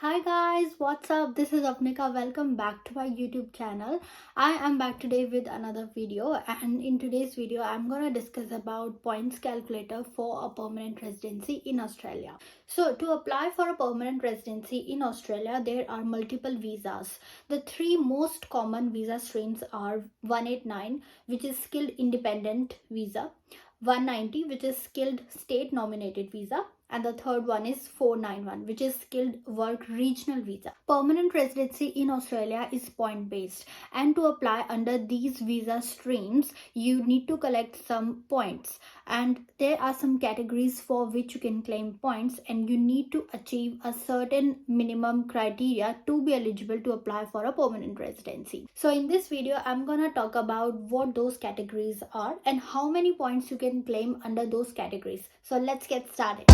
Hi guys, what's up? This is Avnika. Welcome back to my YouTube channel. I am back today with another video, and in today's video I'm going to discuss about points calculator for a permanent residency in Australia. So to apply for a permanent residency in Australia, there are multiple visas. The three most common visa streams are 189, which is skilled independent visa, 190, which is skilled state nominated visa, and the third one is 491, which is skilled work regional visa. Permanent residency in Australia is point based, and to apply under these visa streams you need to collect some points, and there are some categories for which you can claim points, and you need to achieve a certain minimum criteria to be eligible to apply for a permanent residency. So in this video I'm gonna talk about what those categories are and how many points you can claim under those categories. So let's get started.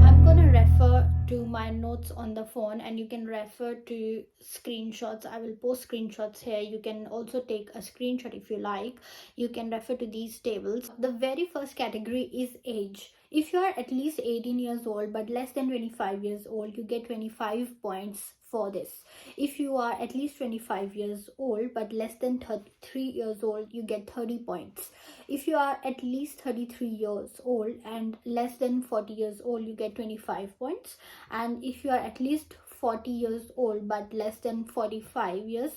I'm gonna refer to my notes on the phone, and you can refer to screenshots. I will post screenshots here. You can also take a screenshot if you like. You can refer to these tables. The very first category is age. If you are at least 18 years old but less than 25 years old, you get 25 points for this. If you are at least 25 years old but less than 33 years old, you get 30 points. If you are at least 33 years old and less than 40 years old, you get 25 points. And if you are at least 40 years old but less than 45 years,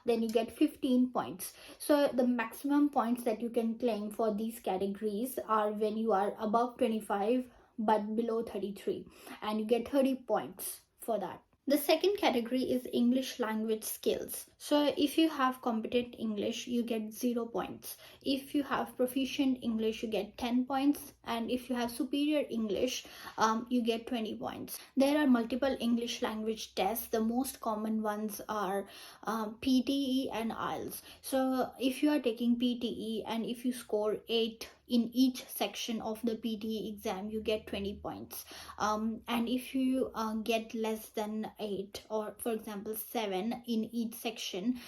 then you get 15 points. So the maximum points that you can claim for these categories are when you are above 25 but below 33, and you get 30 points for that. The second category is English language skills. So if you have competent English, you get 0 points. If you have proficient English, you get 10 points. And if you have superior English, you get 20 points. There are multiple English language tests. The most common ones are PTE and IELTS. So if you are taking PTE and if you score 8 in each section of the PTE exam, you get 20 points. And if you get less than 8, or for example 7 in each section,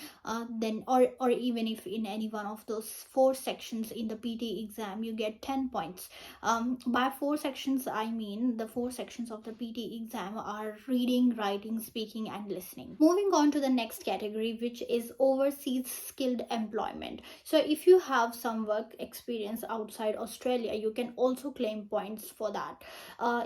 then or even if in any one of those 4 sections in the PTE exam, you get 10 points. By 4 sections I mean the 4 sections of the PTE exam are reading, writing, speaking and listening. Moving on to the next category, which is overseas skilled employment. So if you have some work experience outside Australia, you can also claim points for that.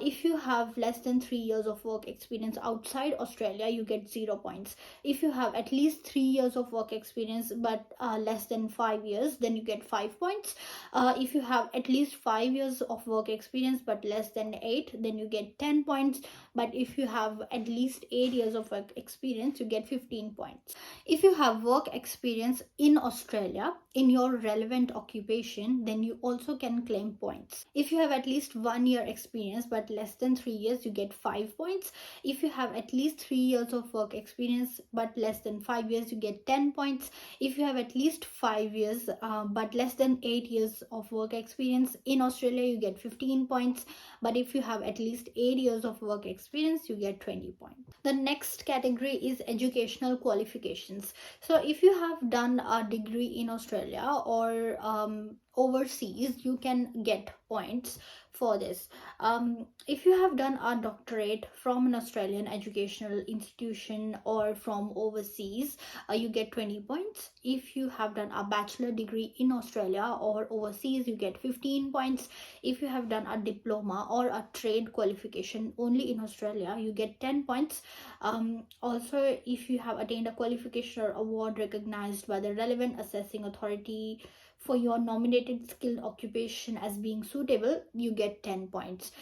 If you have less than 3 years of work experience outside Australia, you get 0 points. If you have at least 3 years of work experience but less than 5 years, then you get 5 points. If you have at least 5 years of work experience but less than 8, then you get 10 points. But if you have at least 8 years of work experience, you get 15 points. If you have work experience in Australia in your relevant occupation, then you also can claim points. If you have at least 1 year experience but less than 3 years, you get 5 points. If you have at least 3 years of work experience but less than 5 years, you get 10 points. If you have at least 5 years but less than 8 years of work experience in Australia, you get 15 points. But if you have at least 8 years of work experience, you get 20 points. The next category is educational qualifications. So if you have done a degree in Australia or overseas, you can get points for this. If you have done a doctorate from an Australian educational institution or from overseas, you get 20 points. If you have done a bachelor degree in Australia or overseas, you get 15 points. If you have done a diploma or a trade qualification only in Australia, you get 10 points. Also, if you have attained a qualification or award recognized by the relevant assessing authority for your nominated skilled occupation as being suitable, you get 10 points.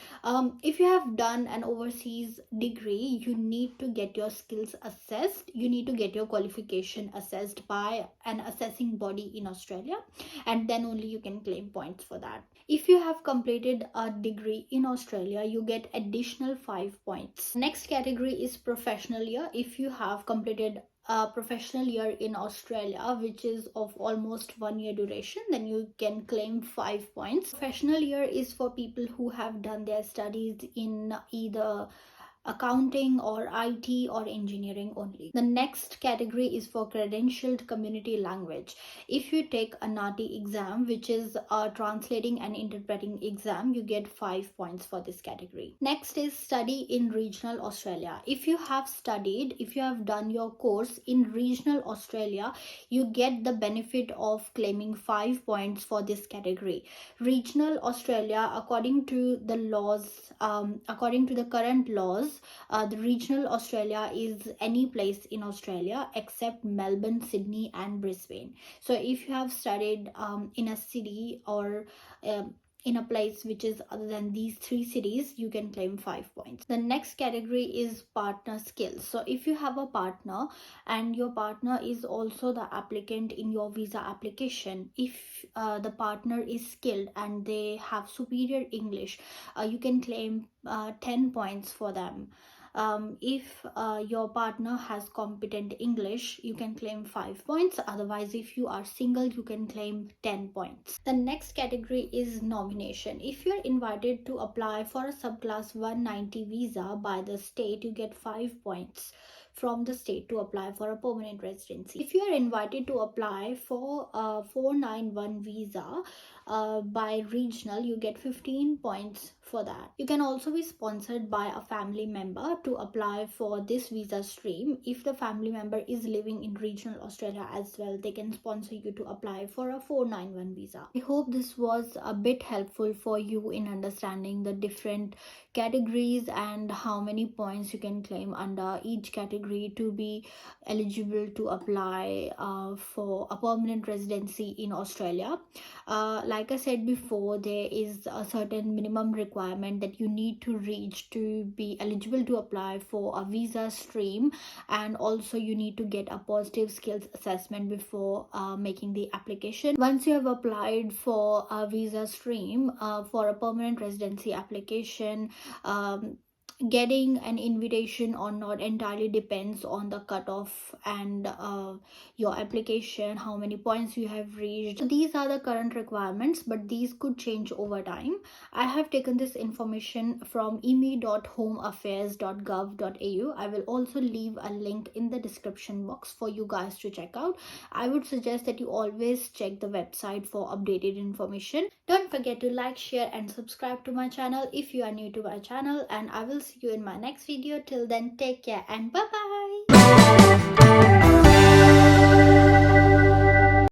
If you have done an overseas degree, you need to get your skills assessed. You need to get your qualification assessed by an assessing body in Australia, and then only you can claim points for that. If you have completed a degree in Australia, you get additional 5 points. Next category is professional year. If you have completed a professional year in Australia, which is of almost 1 year duration, then you can claim 5 points. Professional year is for people who have done their studies in either accounting or IT or engineering only. The next category is for credentialed community language. If you take a NATI exam, which is a translating and interpreting exam, you get 5 points for this category. Next is study in regional Australia. If you have done your course in regional Australia, you get the benefit of claiming 5 points for this category. Regional Australia, according to the laws, according to the current laws, the regional Australia is any place in Australia except Melbourne, Sydney and Brisbane. So if you have studied in a city or in a place which is other than these 3 cities, you can claim 5 points. The next category is partner skills. So if you have a partner and your partner is also the applicant in your visa application, if the partner is skilled and they have superior English, you can claim 10 points for them. If your partner has competent English, you can claim 5 points. Otherwise, if you are single, you can claim 10 points. The next category is nomination. If you're invited to apply for a subclass 190 visa by the state, you get 5 points from the state to apply for a permanent residency. If you are invited to apply for a 491 visa by regional, you get 15 points for that. You can also be sponsored by a family member to apply for this visa stream. If the family member is living in regional Australia as well, they can sponsor you to apply for a 491 visa. I hope this was a bit helpful for you in understanding the different categories and how many points you can claim under each category to be eligible to apply for a permanent residency in Australia. Like I said before, there is a certain minimum requirement that you need to reach to be eligible to apply for a visa stream, and also you need to get a positive skills assessment before making the application. Once you have applied for a visa stream for a permanent residency application, getting an invitation or not entirely depends on the cutoff and your application, how many points you have reached. So these are the current requirements, but these could change over time. I have taken this information from eme.homeaffairs.gov.au. I will also leave a link in the description box for you guys to check out. I would suggest that you always check the website for updated information. Don't forget to like, share and subscribe to my channel if you are new to my channel, and I will see you in my next video. Till then, take care and bye bye.